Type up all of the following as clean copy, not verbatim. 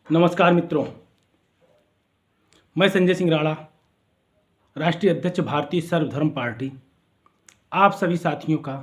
नमस्कार मित्रों, मैं संजय सिंह राणा, राष्ट्रीय अध्यक्ष भारतीय सर्वधर्म पार्टी, आप सभी साथियों का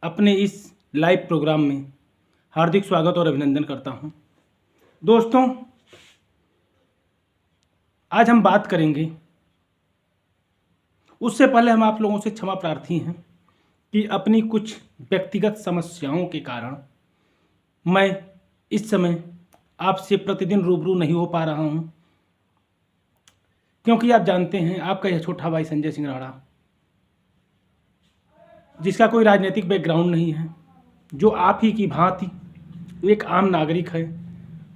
अपने इस लाइव प्रोग्राम में हार्दिक स्वागत और अभिनंदन करता हूं। दोस्तों, आज हम बात करेंगे, उससे पहले हम आप लोगों से क्षमा प्रार्थी हैं कि अपनी कुछ व्यक्तिगत समस्याओं के कारण मैं इस समय आपसे प्रतिदिन रूबरू नहीं हो पा रहा हूं, क्योंकि आप जानते हैं आपका यह छोटा भाई संजय सिंह राणा, जिसका कोई राजनीतिक बैकग्राउंड नहीं है, जो आप ही की भांति एक आम नागरिक है,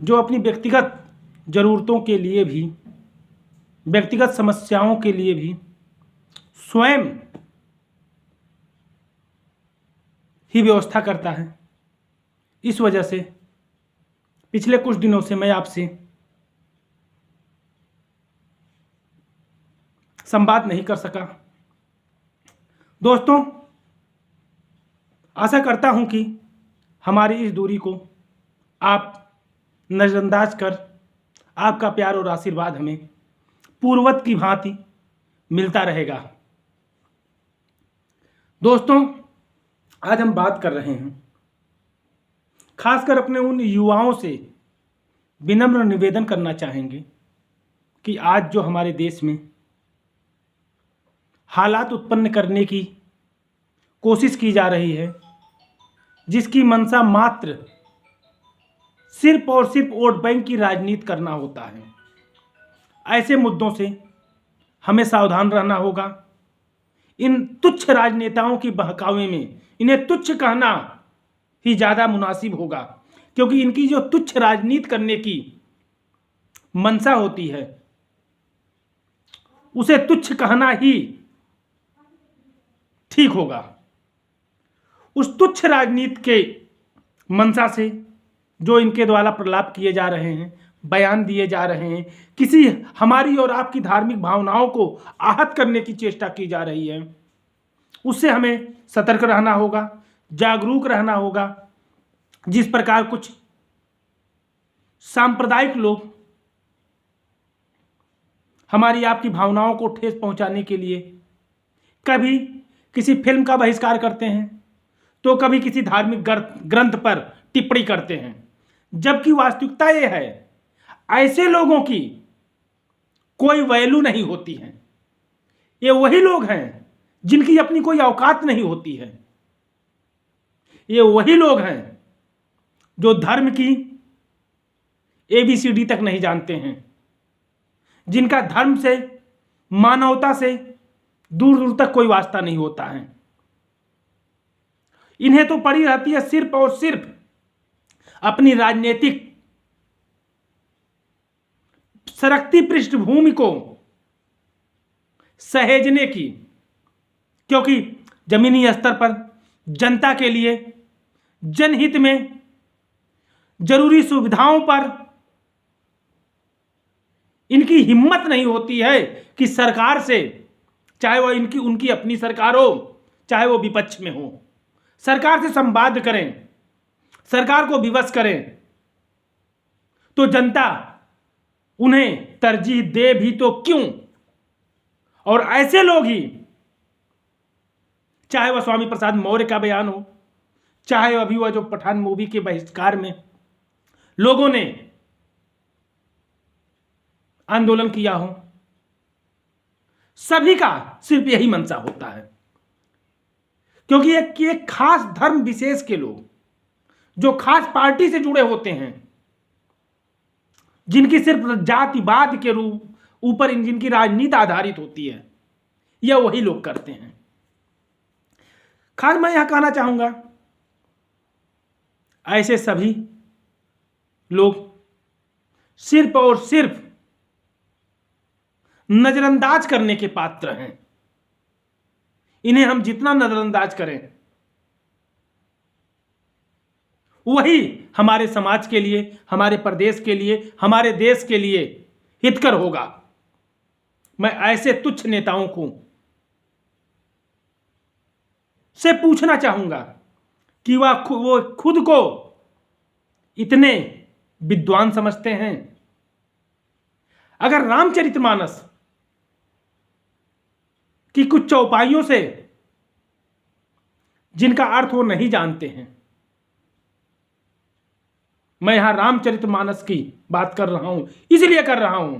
जो अपनी व्यक्तिगत ज़रूरतों के लिए भी, व्यक्तिगत समस्याओं के लिए भी स्वयं ही व्यवस्था करता है। इस वजह से पिछले कुछ दिनों से मैं आपसे संवाद नहीं कर सका। दोस्तों, आशा करता हूं कि हमारी इस दूरी को आप नज़रअंदाज कर आपका प्यार और आशीर्वाद हमें पूर्ववत की भांति मिलता रहेगा। दोस्तों, आज हम बात कर रहे हैं, खासकर अपने उन युवाओं से विनम्र निवेदन करना चाहेंगे कि आज जो हमारे देश में हालात उत्पन्न करने की कोशिश की जा रही है, जिसकी मंशा मात्र सिर्फ और सिर्फ वोट बैंक की राजनीति करना होता है, ऐसे मुद्दों से हमें सावधान रहना होगा। इन तुच्छ राजनेताओं की बहकावे में इन्हें तुच्छ कहना ही ज़्यादा मुनासिब होगा, क्योंकि इनकी जो तुच्छ राजनीति करने की मंशा होती है, उसे तुच्छ कहना ही ठीक होगा। उस तुच्छ राजनीति के मंशा से जो इनके द्वारा प्रलाप किए जा रहे हैं, बयान दिए जा रहे हैं, किसी हमारी और आपकी धार्मिक भावनाओं को आहत करने की चेष्टा की जा रही है, उससे हमें सतर्क रहना होगा, जागरूक रहना होगा। जिस प्रकार कुछ सांप्रदायिक लोग हमारी आपकी भावनाओं को ठेस पहुंचाने के लिए कभी किसी फिल्म का बहिष्कार करते हैं, तो कभी किसी धार्मिक ग्रंथ पर टिप्पणी करते हैं, जबकि वास्तविकता यह है, ऐसे लोगों की कोई वैल्यू नहीं होती है। ये वही लोग हैं जिनकी अपनी कोई औकात नहीं होती है। ये वही लोग हैं जो धर्म की ABCD तक नहीं जानते हैं, जिनका धर्म से, मानवता से दूर दूर तक कोई वास्ता नहीं होता है। इन्हें तो पड़ी रहती है सिर्फ और सिर्फ अपनी राजनीतिक सरकती पृष्ठभूमि को सहेजने की, क्योंकि जमीनी स्तर पर जनता के लिए, जनहित में जरूरी सुविधाओं पर इनकी हिम्मत नहीं होती है कि सरकार से, चाहे वो उनकी अपनी सरकार हो, चाहे वो विपक्ष में हो, सरकार से संवाद करें, सरकार को विवश करें, तो जनता उन्हें तरजीह दे भी तो क्यों। और ऐसे लोग ही, चाहे वह स्वामी प्रसाद मौर्य का बयान हो, चाहे अभी वह जो पठान मूवी के बहिष्कार में लोगों ने आंदोलन किया हो, सभी का सिर्फ यही मंशा होता है, क्योंकि एक खास धर्म विशेष के लोग, जो खास पार्टी से जुड़े होते हैं, जिनकी सिर्फ जातिवाद के रूप ऊपर जिनकी राजनीति आधारित होती है, यह वही लोग करते हैं। खास मैं यह कहना चाहूंगा, ऐसे सभी लोग सिर्फ और सिर्फ नजरअंदाज करने के पात्र हैं। इन्हें हम जितना नजरअंदाज करें, वही हमारे समाज के लिए, हमारे प्रदेश के लिए, हमारे देश के लिए हितकर होगा। मैं ऐसे तुच्छ नेताओं को से पूछना चाहूंगा कि वो खुद को इतने विद्वान समझते हैं अगर रामचरितमानस की कुछ चौपाइयों से जिनका अर्थ वो नहीं जानते हैं, मैं यहां रामचरितमानस की बात कर रहा हूं, इसलिए कर रहा हूं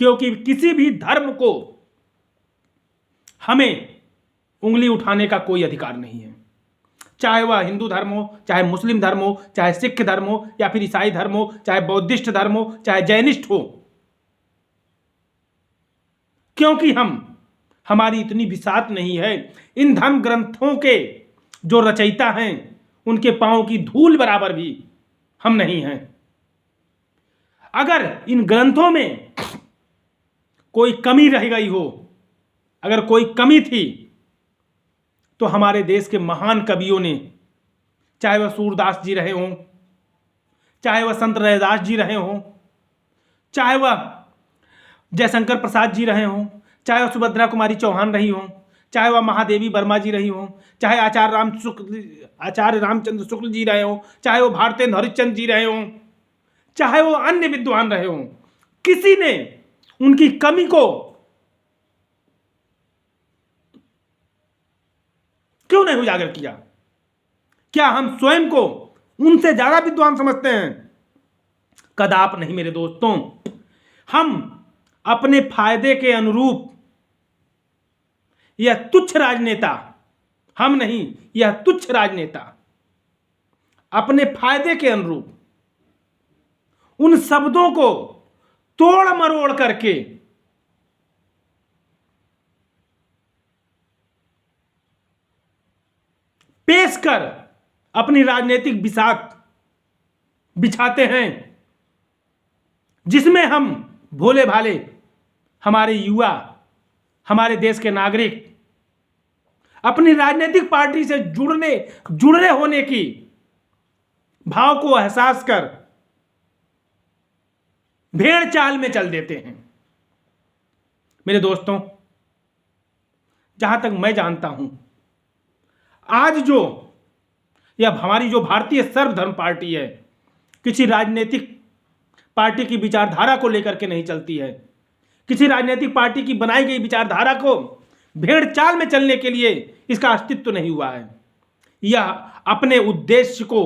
क्योंकि किसी भी धर्म को हमें उंगली उठाने का कोई अधिकार नहीं है, चाहे वह हिंदू धर्म हो, चाहे मुस्लिम धर्म हो, चाहे सिख धर्म हो, या फिर ईसाई धर्म हो, चाहे बौद्धिस्ट धर्म हो, चाहे जैनिस्ट हो, क्योंकि हमारी इतनी बिसात नहीं है। इन धर्म ग्रंथों के जो रचयिता हैं उनके पांव की धूल बराबर भी हम नहीं हैं। अगर इन ग्रंथों में कोई कमी रह गई हो, अगर कोई कमी थी, तो हमारे देश के महान कवियों ने, चाहे वह सूरदास जी रहे हों, चाहे वह संत रैदास जी रहे हों, चाहे वह जयशंकर प्रसाद जी रहे हों, चाहे वह सुभद्रा कुमारी चौहान रही हों, चाहे वह महादेवी वर्मा जी रही हों, चाहे आचार्य रामचंद्र शुक्ल जी रहे हों, चाहे वो भारतेंद्र हरिश्चंद्र जी रहे हों, चाहे वो अन्य विद्वान रहे हों, किसी ने उनकी कमी को क्यों नहीं उजागर किया? क्या हम स्वयं को उनसे ज्यादा विद्वान समझते हैं? कदाप नहीं मेरे दोस्तों। हम अपने फायदे के अनुरूप यह तुच्छ राजनेता, हम नहीं, यह तुच्छ राजनेता अपने फायदे के अनुरूप उन शब्दों को तोड़ मरोड़ करके पेश कर अपनी राजनीतिक बिसात बिछाते हैं, जिसमें हम भोले भाले, हमारे युवा, हमारे देश के नागरिक अपनी राजनीतिक पार्टी से जुड़ने होने की भाव को एहसास कर भेड़ चाल में चल देते हैं। मेरे दोस्तों, जहां तक मैं जानता हूं, आज हमारी जो भारतीय सर्वधर्म पार्टी है, किसी राजनीतिक पार्टी की विचारधारा को लेकर के नहीं चलती है, किसी राजनीतिक पार्टी की बनाई गई विचारधारा को भेड़ चाल में चलने के लिए इसका अस्तित्व नहीं हुआ है। यह अपने उद्देश्य को,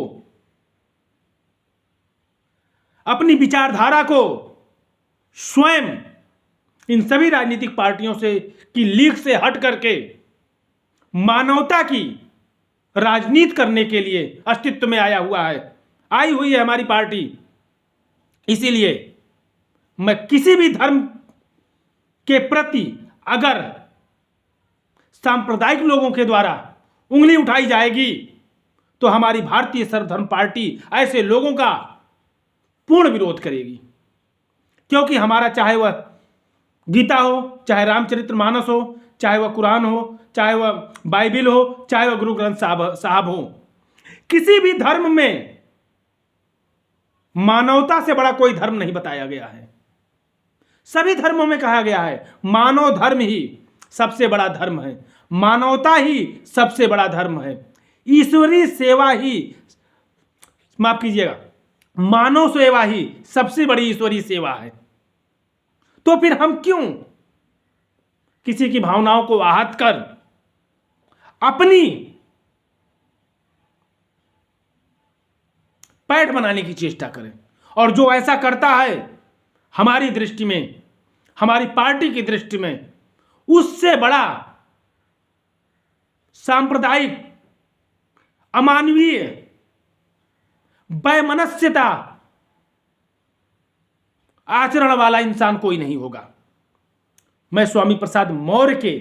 अपनी विचारधारा को स्वयं इन सभी राजनीतिक पार्टियों से की लीग से हट करके मानवता की राजनीति करने के लिए अस्तित्व में आई हुई है हमारी पार्टी। इसीलिए मैं किसी भी धर्म के प्रति अगर सांप्रदायिक लोगों के द्वारा उंगली उठाई जाएगी तो हमारी भारतीय सर्वधर्म पार्टी ऐसे लोगों का पूर्ण विरोध करेगी, क्योंकि हमारा चाहे वह गीता हो, चाहे रामचरितमानस हो, चाहे वह कुरान हो, चाहे वह बाइबिल हो, चाहे वह गुरु ग्रंथ साहब हो, किसी भी धर्म में मानवता से बड़ा कोई धर्म नहीं बताया गया है। सभी धर्मों में कहा गया है मानव धर्म ही सबसे बड़ा धर्म है, मानवता ही सबसे बड़ा धर्म है, ईश्वरीय सेवा ही, माफ कीजिएगा, मानव सेवा ही सबसे बड़ी ईश्वरीय सेवा है। तो फिर हम क्यों किसी की भावनाओं को आहत कर अपनी पैठ बनाने की चेष्टा करें? और जो ऐसा करता है, हमारी दृष्टि में, हमारी पार्टी की दृष्टि में, उससे बड़ा सांप्रदायिक, अमानवीय, वैमनस्यता आचरण वाला इंसान कोई नहीं होगा। मैं स्वामी प्रसाद मौर्य के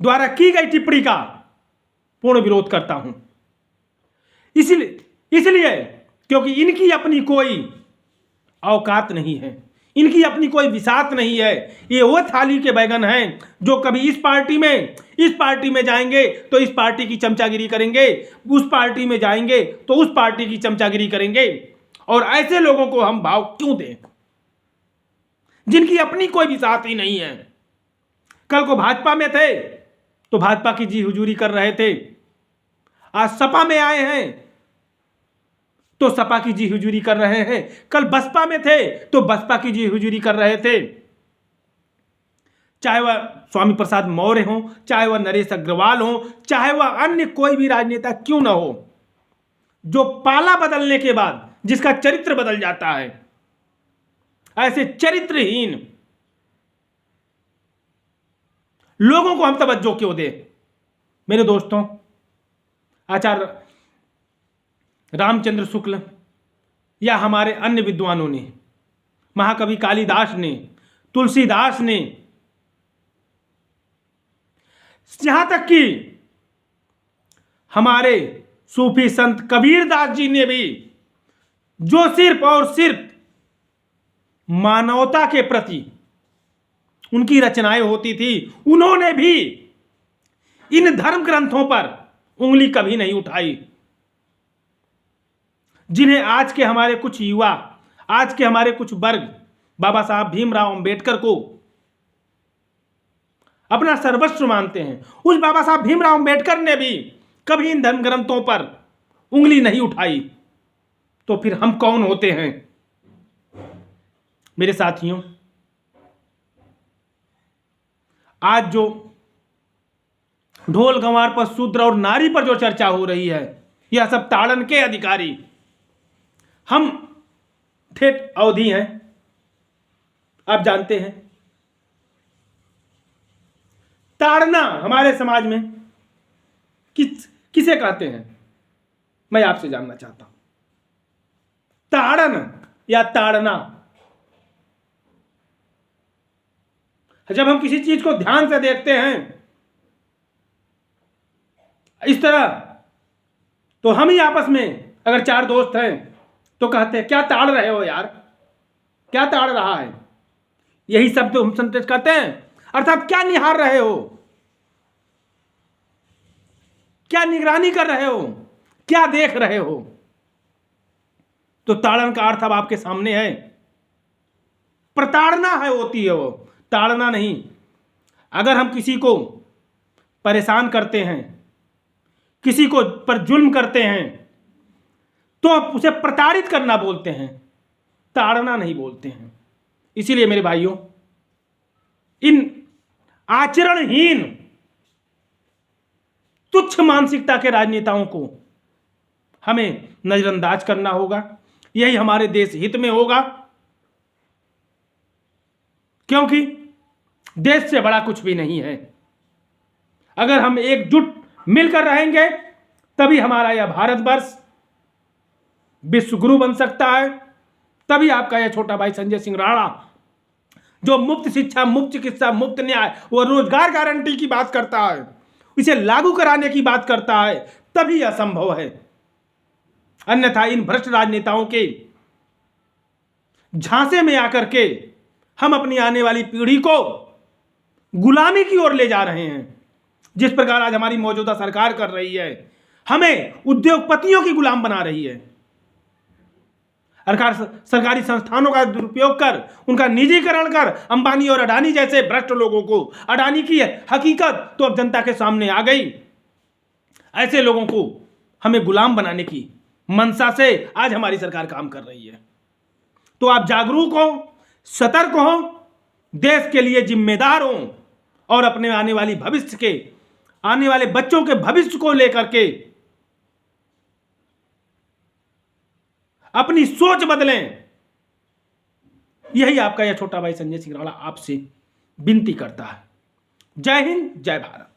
द्वारा की गई टिप्पणी का पूर्ण विरोध करता हूं, इसलिए क्योंकि इनकी अपनी कोई औकात नहीं है, इनकी अपनी कोई विसात नहीं है। ये वो थाली के बैगन हैं जो कभी इस पार्टी में जाएंगे तो इस पार्टी की चमचागिरी करेंगे, उस पार्टी में जाएंगे तो उस पार्टी की चमचागिरी करेंगे। और ऐसे लोगों को हम भाव क्यों दें जिनकी अपनी कोई विसात ही नहीं है? कल को भाजपा में थे तो भाजपा की जी हुजूरी कर रहे थे, आज सपा में आए हैं तो सपा की जी हुजूरी कर रहे हैं, कल बसपा में थे तो बसपा की जी हुजूरी कर रहे थे। चाहे वह स्वामी प्रसाद मौर्य हो, चाहे वह नरेश अग्रवाल हो, चाहे वह अन्य कोई भी राजनेता क्यों ना हो, जो पाला बदलने के बाद जिसका चरित्र बदल जाता है, ऐसे चरित्रहीन लोगों को हम तवज्जो क्यों दे। मेरे दोस्तों, आचार्य रामचंद्र शुक्ल या हमारे अन्य विद्वानों ने, महाकवि कालिदास ने, तुलसीदास ने, यहां तक कि हमारे सूफी संत कबीरदास जी ने भी, जो सिर्फ और सिर्फ मानवता के प्रति उनकी रचनाएं होती थी, उन्होंने भी इन धर्म ग्रंथों पर उंगली कभी नहीं उठाई, जिन्हें आज के हमारे कुछ युवा, आज के हमारे कुछ वर्ग बाबा साहब भीमराव अंबेडकर को अपना सर्वस्व मानते हैं। उस बाबा साहब भीमराव अंबेडकर ने भी कभी इन धर्म ग्रंथों पर उंगली नहीं उठाई, तो फिर हम कौन होते हैं। मेरे साथियों, आज जो ढोल गंवार पर शूद्र और नारी पर जो चर्चा हो रही है, यह सब ताड़न के अधिकारी। हम ठेठ अवधि हैं, आप जानते हैं। ताड़ना हमारे समाज में किसे कहते हैं, मैं आपसे जानना चाहता हूं। ताड़न या ताड़ना, जब हम किसी चीज को ध्यान से देखते हैं इस तरह, तो हम ही आपस में अगर चार दोस्त हैं तो कहते हैं क्या ताड़ रहे हो यार, क्या ताड़ रहा है, यही शब्द हम संदेश कहते हैं। अर्थात क्या निहार रहे हो, क्या निगरानी कर रहे हो, क्या देख रहे हो। तो ताड़न का अर्थ अब आपके सामने है। प्रताड़ना है होती है वो, ताड़ना नहीं। अगर हम किसी को परेशान करते हैं, किसी को पर जुल्म करते हैं, तो आप उसे प्रताड़ित करना बोलते हैं, ताड़ना नहीं बोलते हैं। इसीलिए मेरे भाइयों, इन आचरणहीन तुच्छ मानसिकता के राजनेताओं को हमें नजरअंदाज करना होगा। यही हमारे देश हित में होगा, क्योंकि देश से बड़ा कुछ भी नहीं है। अगर हम एकजुट मिलकर रहेंगे तभी हमारा यह भारतवर्ष विश्वगुरु बन सकता है। तभी आपका यह छोटा भाई संजय सिंह राणा, जो मुफ्त शिक्षा, मुफ्त चिकित्सा, मुफ्त न्याय व रोजगार गारंटी की बात करता है, इसे लागू कराने की बात करता है, तभी यह संभव है। अन्यथा इन भ्रष्ट राजनेताओं के झांसे में आकर के हम अपनी आने वाली पीढ़ी को गुलामी की ओर ले जा रहे हैं। जिस प्रकार आज हमारी मौजूदा सरकार कर रही है, हमें उद्योगपतियों की गुलाम बना रही है। सरकारी संस्थानों का दुरुपयोग कर, उनका निजीकरण कर, अंबानी और अडानी जैसे भ्रष्ट लोगों को, अडानी की हकीकत तो अब जनता के सामने आ गई। ऐसे लोगों को हमें गुलाम बनाने की मंशा से आज हमारी सरकार काम कर रही है। तो आप जागरूक हो, सतर्क हो, देश के लिए जिम्मेदार हो और अपने आने वाली भविष्य के, आने वाले बच्चों के भविष्य को लेकर के अपनी सोच बदलें। यही आपका यह छोटा भाई संजय सिंह राणा आपसे विनती करता है। जय हिंद, जय भारत।